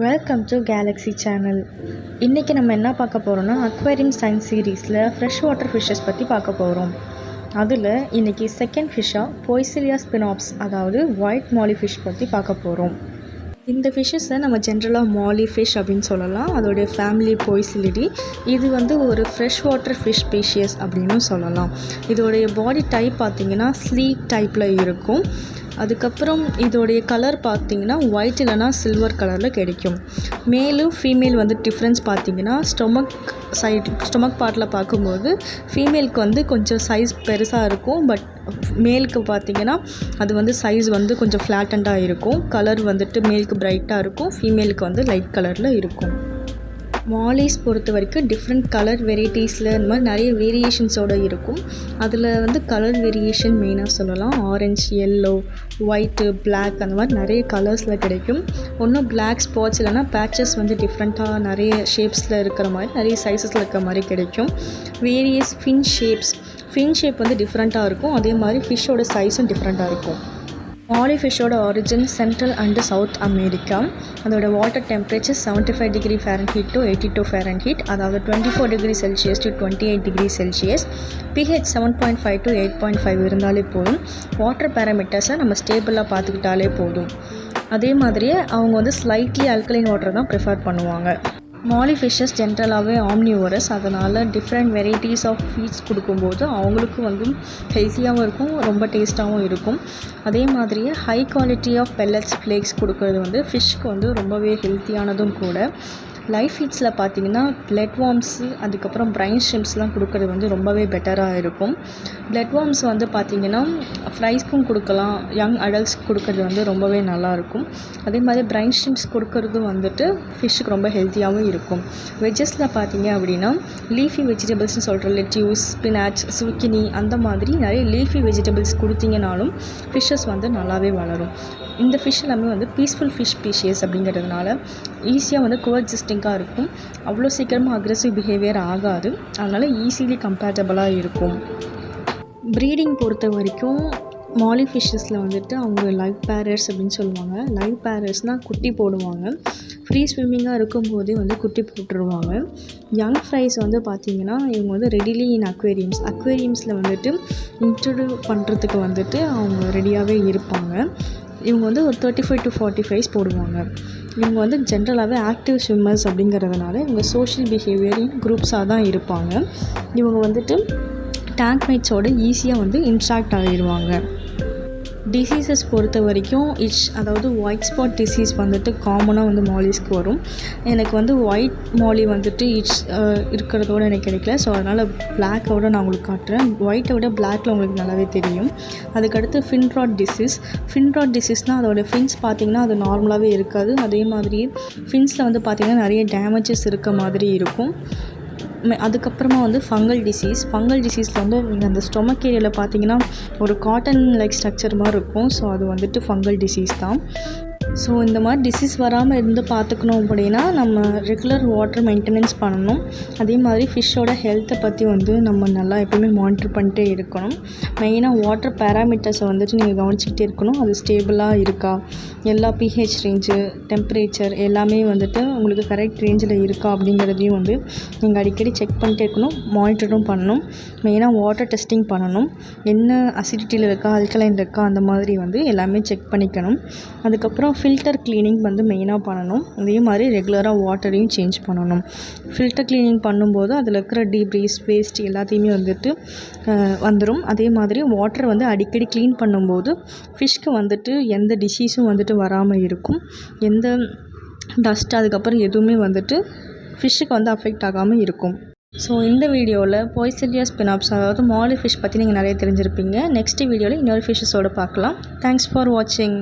Welcome to Galaxy channel. இன்றைக்கி நம்ம என்ன பார்க்க போகிறோம்னா அக்வேரியம் சயின்ஸ் சீரீஸில் ஃப்ரெஷ் வாட்டர் ஃபிஷ்ஷஸ் பற்றி பார்க்க போகிறோம். அதில் இன்றைக்கி செகண்ட் ஃபிஷ்ஷாக போய்சிலியா ஸ்பினாப்ஸ் அதாவது ஒயிட் மாலி ஃபிஷ் பற்றி பார்க்க போகிறோம். இந்த ஃபிஷ்ஷஸை நம்ம ஜென்ரலாக மாலி ஃபிஷ் அப்படின்னு சொல்லலாம். அதோடைய ஃபேமிலி போய்சிலிடி. இது ஒரு ஃப்ரெஷ் வாட்டர் ஃபிஷ் ஸ்பீஷியஸ் அப்படின்னு சொல்லலாம். இதோடைய பாடி டைப் பார்த்திங்கன்னா ஸ்லீக் டைப்பில் இருக்கும். அதுக்கப்புறம் இதோடைய கலர் பார்த்திங்கன்னா ஒயிட் இல்லைனா சில்வர் கலரில் கிடைக்கும். மேலும் ஃபீமேல் டிஃப்ரென்ஸ் பார்த்திங்கன்னா ஸ்டொமக் பார்ட்டில் பார்க்கும்போது ஃபீமேலுக்கு கொஞ்சம் சைஸ் பெருசாக இருக்கும். பட் மேலுக்கு பார்த்திங்கன்னா அது சைஸ் கொஞ்சம் ஃப்ளாட்டண்டாக இருக்கும். கலர் மேலுக்கு பிரைட்டாக இருக்கும், ஃபீமேலுக்கு லைட் கலரில் இருக்கும். மாலிஸ் பொறுத்த வரைக்கும் டிஃப்ரெண்ட் கலர் வெரைட்டிஸில் இந்த மாதிரி நிறைய வேரியேஷன்ஸோடு இருக்கும். அதில் கலர் வேரியேஷன் மெயினாக சொல்லலாம். ஆரஞ்சு, எல்லோ, ஒயிட்டு, பிளாக் அந்த மாதிரி நிறைய கலர்ஸில் கிடைக்கும். ஒன்றும் பிளாக் ஸ்பாட்ஸ் இல்லைனா பேச்சஸ் டிஃப்ரெண்ட்டாக நிறைய ஷேப்ஸில் இருக்கிற மாதிரி நிறைய சைஸஸில் இருக்கிற மாதிரி கிடைக்கும். வேரியஸ் ஃபின் ஷேப் டிஃப்ரெண்ட்டாக இருக்கும். அதே மாதிரி ஃபிஷ்ஷோட சைஸும் டிஃப்ரெண்ட்டாக இருக்கும். மாலி ஃபிஷ்ஷோட origin Central and South America. அதோட water temperature 75 degree Fahrenheit to 82 Fahrenheit, அதாவது 24 degree Celsius to 28 degree Celsius. pH 7.5 to 8.5 இருந்தாலே போதும். வாட்டர் பேராமீட்டர்ஸை நம்ம ஸ்டேபிளாக பார்த்துக்கிட்டாலே போதும். அதே மாதிரியே அவங்க ஸ்லைட்லி அல்கலைன் வாட்டர் தான் ப்ரிஃபர் பண்ணுவாங்க. மாலி ஃபிஷ்ஷஸ் ஜென்ரலாகவே ஆம்னிவோரஸ். அதனால் டிஃப்ரெண்ட் வெரைட்டிஸ் ஆஃப் ஃபீட்ஸ் கொடுக்கும்போது அவங்களுக்கும் ஹெல்த்தியாகவும் இருக்கும், ரொம்ப டேஸ்ட்டாகவும் இருக்கும். அதே மாதிரியே high quality of pellets flakes கொடுக்கறது ஃபிஷ்க்கு ரொம்பவே ஹெல்த்தியானதும் கூட. லைஃப் ஃபீட்ஸில் பார்த்திங்கன்னா பிளட் வார்ம்ஸு அதுக்கப்புறம் பிரைன் ஷ்ரிம்ப்ஸ்லாம் கொடுக்கறது ரொம்பவே பெட்டராக இருக்கும். பிளட் வார்ம்ஸ் பார்த்திங்கன்னா ஃப்ரைஸ்க்கும் கொடுக்கலாம், யங் அடல்ட்ஸ்க்கு கொடுக்கறது ரொம்பவே நல்லாயிருக்கும். அதே மாதிரி பிரைன் ஷ்ரிம்ப்ஸ் கொடுக்கறதும் ஃபிஷ்ஷுக்கு ரொம்ப ஹெல்த்தியாகவும் இருக்கும். வெஜ்ஜஸில் பார்த்திங்க அப்படின்னா லீஃபி வெஜிடபிள்ஸ்னு சொல்கிற லெட்யூஸ், ஸ்பினாச், சுக்கினி அந்த மாதிரி நிறைய லீஃபி வெஜிடபிள்ஸ் கொடுத்தீங்கனாலும் ஃபிஷ்ஷஸ் நல்லாவே வளரும். இந்த ஃபிஷ் எல்லாமே பீஸ்ஃபுல் ஃபிஷ் ஸ்பீஷியஸ் அப்படிங்கிறதுனால ஈஸியாக கோஎக்ஸிஸ்டிங்காக இருக்கும். அவ்வளோ சீக்கிரமாக அக்ரெசிவ் பிஹேவியர் ஆகாது. அதனால் ஈஸிலி கம்பேட்டபிளாக இருக்கும். ப்ரீடிங் பொறுத்த வரைக்கும் மாலி ஃபிஷ்ஷஸில் அவங்க லைவ் பேரர்ஸ் அப்படின்னு சொல்லுவாங்க. லைவ் பேரர்ஸ்னால் குட்டி போடுவாங்க. ஃப்ரீ ஸ்விம்மிங்காக இருக்கும்போதே குட்டி போட்டுருவாங்க. யங் ஃப்ரைஸ் பார்த்திங்கன்னா இவங்க ரெடிலி இன் அக்வேரியம்ஸில் இன்ட்ரடியூஸ் பண்ணுறதுக்கு அவங்க ரெடியாகவே இருப்பாங்க. இவங்க ஒரு 35 to 40 ஃப்ரைஸ் போடுவாங்க. இவங்க ஜென்ரலாகவே ஆக்டிவ் ஸ்விம்மர்ஸ் அப்படிங்கிறதுனால இவங்க சோஷியல் பிஹேவியர் குரூப்ஸாக தான் இருப்பாங்க. இவங்க டேங்க் மேட்ஸோடு ஈஸியாக இன்ட்ராக்ட் ஆகிடுவாங்க. டிசீசஸ் பொறுத்த வரைக்கும் அதாவது ஒயிட் ஸ்பாட் டிசீஸ் காமனாக மாலிஸ்க்கு வரும். எனக்கு ஒயிட் மாலி இருக்கிறதோட எனக்கு கிடைக்கல. ஸோ அதனால் பிளாக்கோட நான் உங்களுக்கு காட்டுறேன். ஒயிட்டை விட பிளாக்கில் உங்களுக்கு நல்லாவே தெரியும். அதுக்கடுத்து ஃபின்ராட் டிசீஸ்னால் அதோடய ஃபின்ஸ் பார்த்திங்கன்னா அது நார்மலாகவே இருக்காது. அதே மாதிரி ஃபின்ஸில் பார்த்திங்கன்னா நிறைய டேமேஜஸ் இருக்க மாதிரி இருக்கும். அதுக்கப்புறமா ஃபங்கல் டிசீஸில் நீங்கள் அந்த ஸ்டொமக் ஏரியாவில் பார்த்தீங்கன்னா ஒரு காட்டன் லைக் ஸ்ட்ரக்சர் மாதிரி இருக்கும். ஸோ அது ஃபங்கல் டிசீஸ் தான். ஸோ இந்த மாதிரி டிசீஸ் வராமல் இருந்து பார்த்துக்கணும் அப்படின்னா நம்ம ரெகுலர் வாட்டர் மெயின்டெனன்ஸ் பண்ணணும். அதே மாதிரி ஃபிஷ்ஷோட ஹெல்த்தை பற்றி நம்ம நல்லா எப்பவுமே மானிட்டர் பண்ணிட்டே இருக்கணும். மெயினாக வாட்டர் பேராமீட்டர்ஸை நீங்கள் கவனிச்சிக்கிட்டே இருக்கணும். அது ஸ்டேபிளாக இருக்கா, எல்லா pH ரேஞ்சு, டெம்பரேச்சர் எல்லாமே உங்களுக்கு கரெக்ட் ரேஞ்சில் இருக்கா அப்படிங்கிறதையும் நீங்கள் அடிக்கடி செக் பண்ணிட்டே இருக்கணும். மானிட்டரும் பண்ணணும். மெயினாக வாட்டர் டெஸ்டிங் பண்ணணும். என்ன அசிடிட்டியில் இருக்கா, அல்கலைன் இருக்கா அந்த மாதிரி எல்லாமே செக் பண்ணிக்கணும். அதுக்கப்புறம் ஃபில்டர் க்ளீனிங் மெயினாக பண்ணணும். அதே மாதிரி ரெகுலராக வாட்டரையும் சேஞ்ச் பண்ணணும். ஃபில்டர் க்ளீனிங் பண்ணும்போது அதில் இருக்கிற டீப்ரீஸ், வேஸ்ட் எல்லாத்தையுமே வந்துடும். அதே மாதிரி வாட்டர் அடிக்கடி க்ளீன் பண்ணும்போது ஃபிஷ்க்கு எந்த டிசீஸும் வராமல் இருக்கும். எந்த டஸ்ட் அதுக்கப்புறம் எதுவுமே ஃபிஷ்ஷுக்கு அஃபெக்ட் ஆகாமல் இருக்கும். ஸோ இந்த வீடியோவில் போய்சிலியா ஸ்பினாப்ஸ் அதாவது மாலி ஃபிஷ் பற்றி நீங்கள் நிறைய தெரிஞ்சிருப்பீங்க. நெக்ஸ்ட் வீடியோவில் இன்னொரு ஃபிஷ்ஷஸோடு பார்க்கலாம். தேங்க்ஸ் ஃபார் வாட்சிங்.